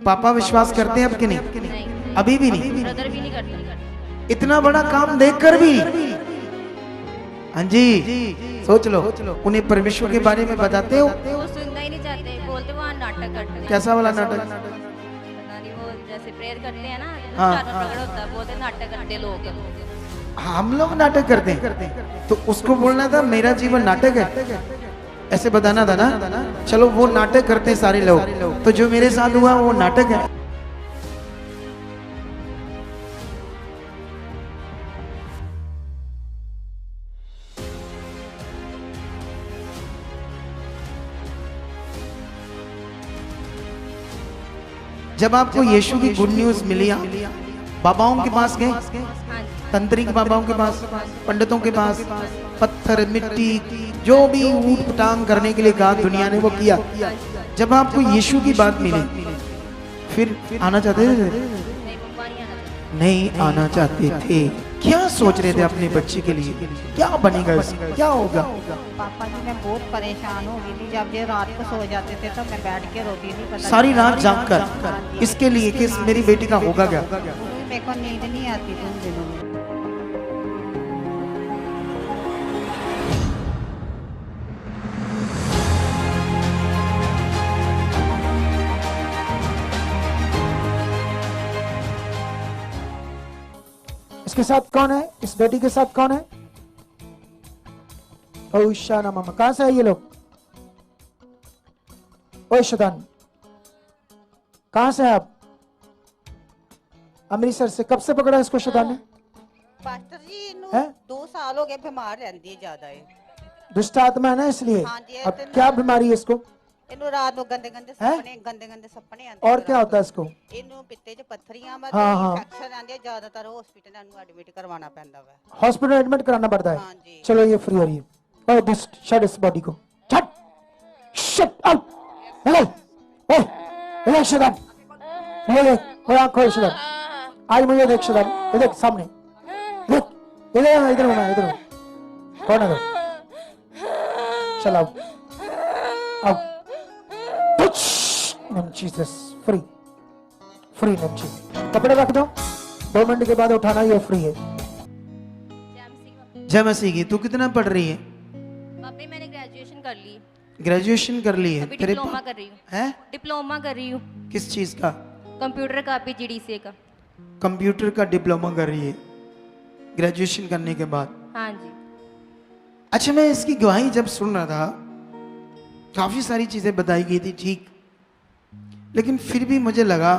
पापा विश्वास करते हैं अब कि नहीं? नहीं, अभी भी नहीं? ब्रदर भी नहीं करते। इतना बड़ा काम देखकर भी? हाँ जी, सोच लो, उन्हें परमेश्वर के बारे में बताते हो? वो सुनना ही नहीं चाहते, बोलते वहाँ नाटक करते हैं। कैसा वाला नाटक? पता नहीं, वो जैसे प्रेयर करते हैं ना, हाँ। चारों प्रकट होता है, बोलते नाटक करते लोग। हम लोग नाटक करते हैं, तो उसको बोलना था मेरा जीवन नाटक है, ऐसे बताना था ना। चलो वो नाटक करते हैं सारे लोग, तो जो मेरे साथ हुआ वो नाटक है। जब आपको यीशु की गुड न्यूज मिली, बाबाओं के पास गए, हाँ जी। तंत्रिक बाबाओं के पास, पंडितों के पास, पत्थर मिट्टी जो भी ऊट पटांग करने के लिए कहा दुनिया ने वो किया। जब आपको यीशु की बात मिली, फिर आना चाहते थे? नहीं, मम्मा नहीं आना चाहती। नहीं आना चाहते थे। क्या सोच रहे थे अपने बच्चे के लिए? क्या बनेगा इसका? क्या होगा? पापा जी मैं बहुत परेशान हो गई थी। जब ये रात को सो जाते थे तो मैं बैठ के रोती थी, पता सारी नहीं- रात जाग कर इसके लिए कि मेरी बेटी का होगा क्या? मेरे को नींद नहीं आती थी उन दिनों में। इसके साथ कौन है? इस बेटी के साथ कौन है? ओ शाना मामा, कहां से है ये लोग? ओ शैतान, कहां से है आप? अमृतसर से। कब से पकड़ा इसको शैतान ने? पास्टर जी हैं? 2 साल हो गए, बीमार रहती है ज्यादा है। दुष्ट आत्मा है ना, इसलिए। हाँ जी, अब इतना- क्या बीमारी है इसको? इन्हों रात को गंदे हैं? गंदे सपने आते और क्या होता है इसको? इन्हों पित्ते च पत्थरियां हाँ, हाँ। इंफेक्शन आंदे, ज्यादातर हॉस्पिटल एडमिट करवाना पैंदा वा। हॉस्पिटल एडमिट कराना पड़ता है? हाँ जी। चलो ये फ्री हो रही है। ओए दुष्ट, शट इस बॉडी को, शट, शट अप। ओए ओए शैतान, ये देख, ओए आंख खोल शैतान, आज मुझे देख शैतान, ये देख सामने, देख, इधर हूं मैं, इधर हूं। कौन है? चल आओ, आओ। Name Jesus, free free name Jesus. कपड़े रख दो, 2 मिनट के बाद उठाना, ये फ्री है। जय मसीह की। तू कितना पढ़ रही है? पापा मैंने ग्रेजुएशन कर ली, ग्रेजुएशन कर ली है? अभी डिप्लोमा कर रही हूँ। है? डिप्लोमा कर रही हूँ, किस चीज का? कंप्यूटर का, PGDCA का। कंप्यूटर का डिप्लोमा कर रही है ग्रेजुएशन करने के बाद। हाँ जी। अच्छा, मैं इसकी गवाही जब सुन रहा था, काफी सारी चीजें बताई गई थी, ठीक, लेकिन फिर भी मुझे लगा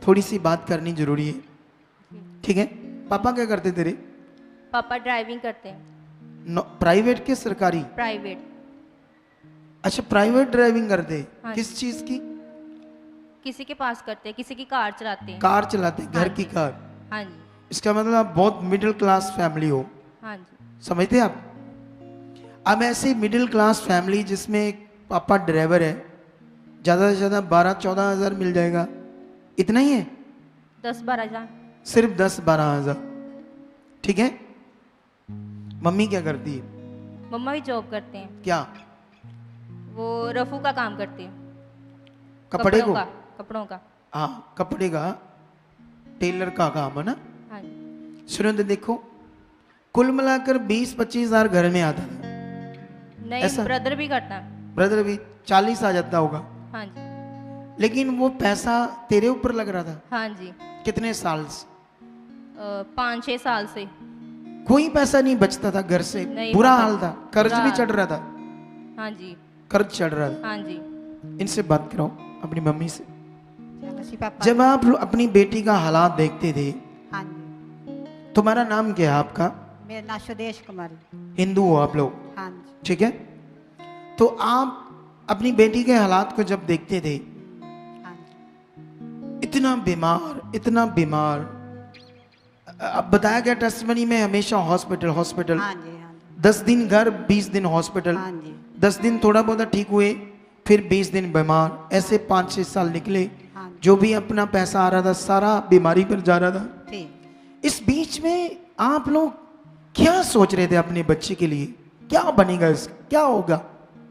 थोड़ी सी बात करनी जरूरी है। ठीक है? पापा क्या करते तेरे? पापा ड्राइविंग करते हैं। प्राइवेट के सरकारी? प्राइवेट। अच्छा, प्राइवेट ड्राइविंग करते? हाँ। किस चीज की? किसी के पास करते हैं, किसी की कार चलाते हैं। कार चलाते? घर हाँ की जी। कार? हाँ जी। इसका मतलब आप बहुत मिडिल क्लास फैमिली हो, हाँ जी। समझते हैं आप? अब ऐसे मिडिल क्लास फैमिली जिसमें एक पापा ड्राइवर है, ज़्यादा से ज़्यादा 12-14 हज़ार मिल जाएगा, इतना ही है? 10-12 हजार। सिर्फ 10-12 हज़ार। ठीक है? मम्मी क्या करती है? मम्मा भी जॉब करते हैं, क्या? वो रफू का काम करते हैं। कपड़े को? कपड़ों का। हाँ, कपड़े का, टेलर का काम है ना। हाँ जी। सुनो तो देखो, कुल मिलाकर 20-25 हज़ार घर में आता है। नहीं, ऐसा? ब्रदर भी करता है। ब्रदर भी 40 आ जाता होगा। हाँ जी। लेकिन वो पैसा तेरे ऊपर लग रहा था हाँ जी। कितने साल से? 5-6 साल से। कोई पैसा नहीं बचता था घर से, नहीं बुरा बचा। हाल था, कर्ज बुरा भी हाल। चढ़ रहा था, हाँ जी। कर्ज चढ़ रहा था। हाँ जी। इनसे बात कराओ, अपनी मम्मी से। मसीह पापा। जब आप अपनी बेटी का हालात देखते थे, हाँ जी। तुम्हारा नाम क्या है आपका? मेरा नाम सुदेश कुमारी। हिंदू हो आप लोग? हाँ जी। ठीक है? तो आप अपनी बेटी के हालात को जब देखते थे, हाँ जी। इतना बीमार, अब बताया गया टेस्टिमनी में हमेशा हॉस्पिटल हॉस्पिटल, हाँ जी। हाँ जी। 10 दिन घर, 20 दिन हॉस्पिटल, हाँ जी। 10 दिन थोड़ा बहुत ठीक हुए, फिर 20 दिन बीमार, ऐसे 5-6 साल निकले। हाँ जी। जो भी अपना पैसा आ रहा था सारा बीमारी पर जा रहा था। ठीक। इस बीच में आप लोग क्या सोच रहे थे अपने बच्चे के लिए? क्या बनेगा इसका? क्या होगा?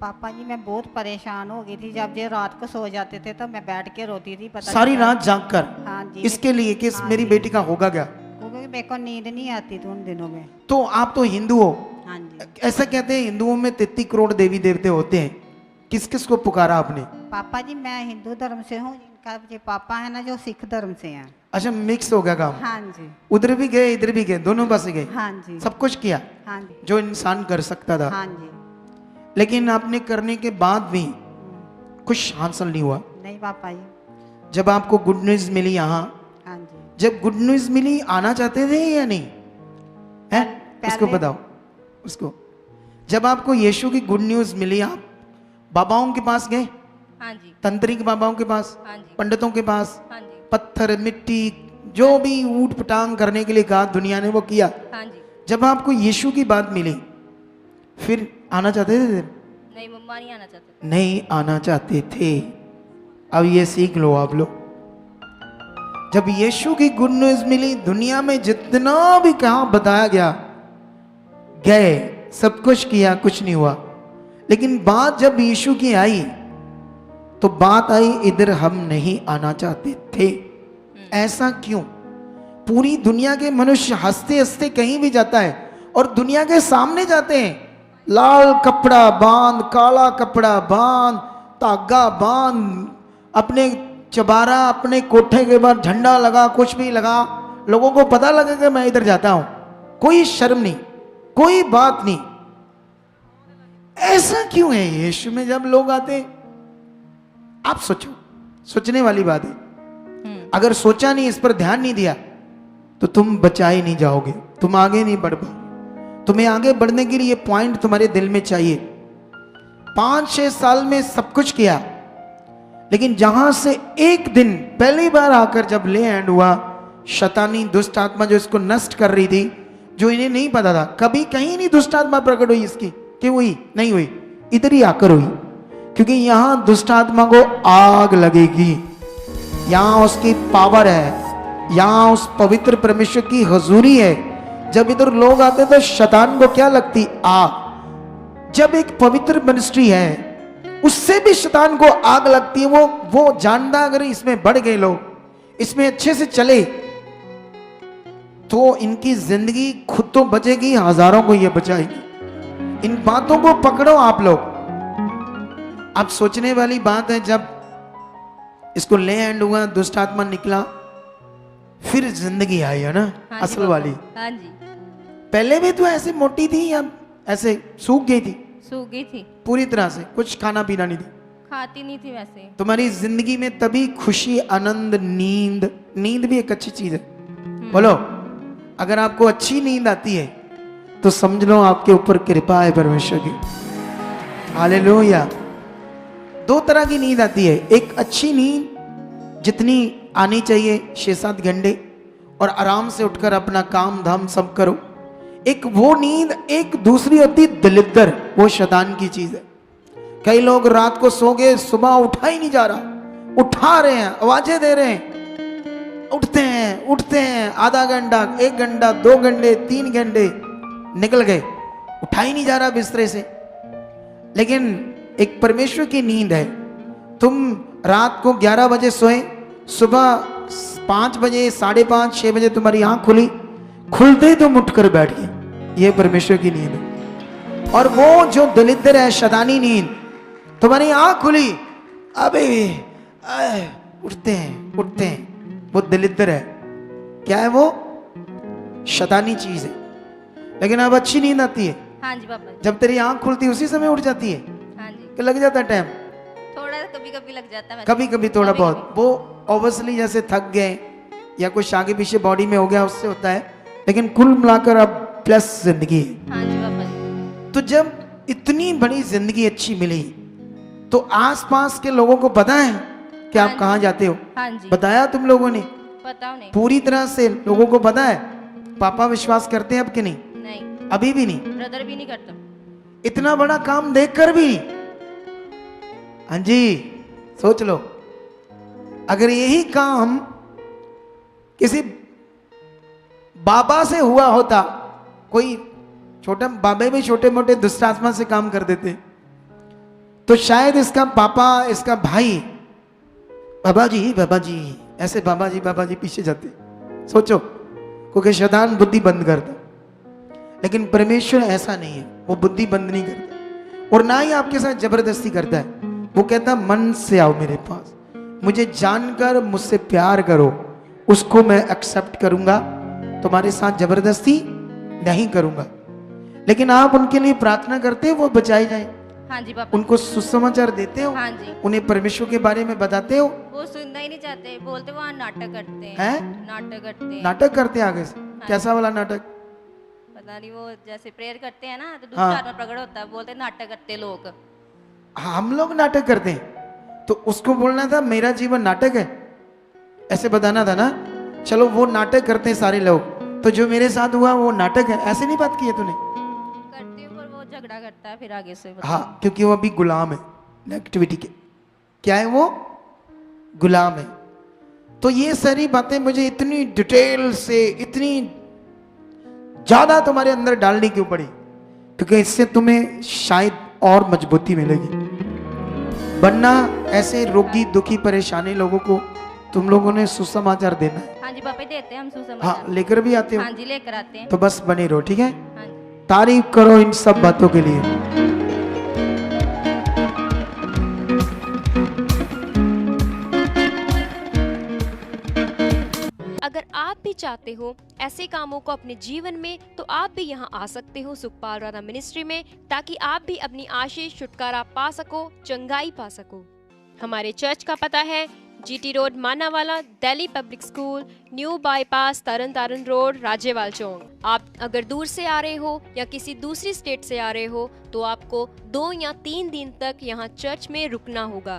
पापा जी मैं बहुत परेशान हो गई थी, जब ये रात को सो जाते थे तो मैं बैठ के रोती थी। पता सारी चला- रात जाग कर हाँ जी। इसके लिए कि हाँ मेरी जी। बेटी का होगा क्या। क्योंकि मेरे को नींद नहीं आती थी उन दिनों में। तो आप तो हिंदू हो, हाँ जी। ऐसा कहते हैं हिंदुओं में 33 करोड़ देवी देवते होते हैं, किस किस को पुकारा आपने। पापा जी मैं हिंदू धर्म से हूँ, इनका जो पापा है ना जो सिख धर्म से हैं। अच्छा मिक्स हो गया काम, हाँ जी। उधर भी गए इधर भी गए, दोनों पास गए, हाँ जी। सब कुछ किया हाँ जी। जो इंसान कर सकता था। हाँ जी। लेकिन आपने करने के बाद भी कुछ हासिल नहीं हुआ। नहीं पापा जी। जब आपको गुड न्यूज मिली यहाँ, हाँ जी। जब गुड न्यूज मिली आना चाहते थे या नहीं है, उसको पहले- बताओ उसको। जब आपको यीशु की गुड न्यूज मिली आप बाबाओं के पास गए, हाँ जी। तंत्रिक बाबाओं के पास, हाँ जी। पंडितों के पास, हाँ जी। पत्थर मिट्टी जो भी ऊट पटांग करने के लिए कहा दुनिया ने वो किया। हाँ जी। जब आपको यीशु की बात मिली फिर आना चाहते थे? नहीं मम्मा नहीं आना चाहते। नहीं आना चाहते थे। अब ये सीख लो आप लोग, जब यीशु की गुड न्यूज मिली दुनिया में जितना भी कहा बताया गया, गए सब कुछ किया, कुछ नहीं हुआ। लेकिन बात जब यीशु की आई तो बात आई इधर हम नहीं आना चाहते थे। ऐसा क्यों? पूरी दुनिया के मनुष्य हंसते हंसते कहीं भी जाता है और दुनिया के सामने जाते हैं, लाल कपड़ा बांध, काला कपड़ा बांध, धागा बांध, अपने चबारा अपने कोठे के बाद झंडा लगा, कुछ भी लगा, लोगों को पता लगे कि मैं इधर जाता हूं, कोई शर्म नहीं, कोई बात नहीं। ऐसा क्यों है यीशु में जब लोग आते हैं? आप सोचो, सोचने वाली बात है। अगर सोचा नहीं, इस पर ध्यान नहीं दिया तो तुम बचाए नहीं जाओगे, तुम आगे नहीं बढ़ पाओगे। तुम्हें आगे बढ़ने के लिए ये पॉइंट तुम्हारे दिल में चाहिए। 5-6 साल में सब कुछ किया, लेकिन जहां से एक दिन पहली बार आकर जब ले हैंड हुआ, शैतानी दुष्ट आत्मा जो इसको नष्ट कर रही थी, जो इन्हें नहीं पता था, कभी कहीं नहीं दुष्ट आत्मा प्रकट हुई इसकी कि हुई नहीं हुई, इधर ही आकर हुई। क्योंकि यहां दुष्ट आत्मा को आग लगेगी, यहां उसकी पावर है, यहां उस पवित्र परमेश्वर की हजूरी है। जब इधर लोग आते तो शैतान को क्या लगती? आग। जब एक पवित्र मिनिस्ट्री है उससे भी शैतान को आग लगती है। वो जानता अगर इसमें बढ़ गए लोग, इसमें अच्छे से चले तो इनकी जिंदगी खुद तो बचेगी, हजारों को ये बचाएगी। इन बातों को पकड़ो आप लोग। अब सोचने वाली बात है, जब इसको ले हैंड हुआ, दुष्ट आत्मा निकला, फिर जिंदगी आई है ना, हाँ जी असल पापा। वाली। हाँ जी। पहले भी तो ऐसे मोटी थी या ऐसे सूख गई थी? सूख गई थी, पूरी तरह से कुछ खाना पीना नहीं था? खाती नहीं थी वैसे। तुम्हारी जिंदगी में तभी खुशी, आनंद, नींद, नींद भी एक अच्छी चीज है। बोलो, अगर आपको अच्छी नींद आती है तो समझ लो आपके ऊपर कृपा है परमेश्वर की। हालेलुया। 2 तरह की नींद आती है, एक अच्छी नींद जितनी आनी चाहिए 6-7 घंटे और आराम से उठकर अपना काम धाम सब करो। एक वो नींद, एक दूसरी होती दलिद्दर, वो शैतान की चीज है। कई लोग रात को सो गए, सुबह उठा ही नहीं जा रहा, उठा रहे हैं, आवाजें दे रहे हैं, उठते हैं, आधा घंटा, 1 घंटा, 2 घंटे, 3 घंटे निकल गए, उठा ही नहीं जा रहा बिस्तरे से। लेकिन एक परमेश्वर की नींद है, तुम रात को 11 बजे सोए, सुबह 5 बजे, 5:30, 6 बजे तुम्हारी आंख खुली, खुलते ही तुम उठकर बैठ गए, ये परमेश्वर की नींद है। और वो जो दलिद्र है, शैतानी नींद, तुम्हारी आंख खुली, अबे उठते हैं, वो दलिद्र है। क्या है वो? शैतानी चीज है। लेकिन अब अच्छी नींद आती है हाँ जी पापा। जब तेरी आंख खुलती है, उसी समय उठ जाती है हाँ जी। कि लग जाता है टाइम? थोड़ा कभी कभी लग जाता है वैसे। कभी कभी थोड़ा कभी-कभी। बहुत, वो ऑब्वियसली जैसे थक गए या कुछ आगे पीछे बॉडी में हो गया, उससे होता है। लेकिन कुल मिलाकर अब प्लस जिंदगी है। हाँ जी पापा जी। तो जब इतनी बड़ी जिंदगी अच्छी मिली तो आसपास के लोगों को पता है कि आप हाँ कहाँ जी। जाते हो? हाँ जी। बताया तुम लोगों ने? बताओ नहीं। पूरी तरह से लोगों को पता है? पापा विश्वास करते हैं अब कि नहीं? नहीं, अभी भी नहीं? ब्रदर भी नहीं करता। इतना बड़ा काम देखकर भी? हाँ जी, सोच लो, अगर यही काम किसी बाबा से हुआ होता, कोई छोटा बाबे भी छोटे मोटे दुष्ट आत्मा से काम कर देते, तो शायद इसका पापा, इसका भाई, बाबा जी ऐसे बाबा जी पीछे जाते, सोचो, क्योंकि शैतान बुद्धि बंद करता। लेकिन परमेश्वर ऐसा नहीं है, वो बुद्धि बंद नहीं करता और ना ही आपके साथ जबरदस्ती करता है। वो कहता मन से आओ मेरे पास, मुझे जानकर मुझसे प्यार करो, उसको मैं एक्सेप्ट करूंगा, तुम्हारे साथ जबरदस्ती नहीं करूंगा। लेकिन आप उनके लिए प्रार्थना करते हो वो बचाए जाए, हाँ जी पापा। उनको सुसमाचार देते हो, हाँ जी। उन्हें परमेश्वर के बारे में बताते हो। वो सुनना ही नहीं चाहते, बोलते वहाँ नाटक करते हैं। हैं? नाटक करते हैं। नाटक करते हैं आगे से, कैसा वाला नाटक? पता नहीं, वो जैसे प्रेयर करते हैं ना तो दुष्ट हाँ। आत्मा प्रकट होता है, बोलते हैं नाटक करते लोग। हम लोग नाटक करते हैं, तो उसको बोलना था मेरा जीवन नाटक है, ऐसे बताना था ना। चलो वो नाटक करते हैं सारे लोग, तो जो मेरे साथ हुआ वो नाटक है, ऐसे नहीं बात की है तूने। करती हूँ पर वो झगड़ा करता है फिर आगे से। हाँ, क्योंकि वो अभी गुलाम है नेगेटिविटी के। क्या है वो? गुलाम है। तो ये सारी बातें मुझे इतनी डिटेल से, इतनी ज्यादा तुम्हारे अंदर डालनी क्यों पड़ी? क्योंकि इससे तुम्हें शायद और मजबूती मिलेगी, वरना ऐसे रोगी दुखी परेशानी लोगों को तुम लोगों ने सुसमाचार देना है। हाँ जी पापा, देते हैं हम सुसमाचार। हाँ, लेकर भी आते हो। हाँ जी, लेकर आते हैं। तो बस बने रहो, ठीक है? हाँ जी। तारीफ करो इन सब बातों के लिए। अगर आप भी चाहते हो ऐसे कामों को अपने जीवन में, तो आप भी यहाँ आ सकते हो सुखपाल राणा मिनिस्ट्री में, ताकि आप भी अपनी आशीष छुटकारा पा सको, चंगाई पा सको। हमारे चर्च का पता है GT road Manawala, Delhi public school, new bypass, Tarn Taran road, Rajewal Chowk. आप अगर दूर से आ रहे हो या किसी दूसरी स्टेट से आ रहे हो तो आपको 2 या 3 दिन तक यहाँ चर्च में रुकना होगा,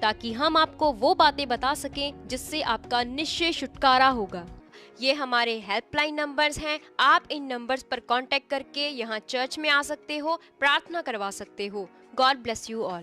ताकि हम आपको वो बातें बता सकें जिससे आपका निश्चय छुटकारा होगा। ये हमारे हेल्पलाइन नंबर्स हैं, आप इन नंबर्स पर कांटेक्ट करके यहाँ चर्च में आ सकते हो, प्रार्थना करवा सकते हो। God bless you all.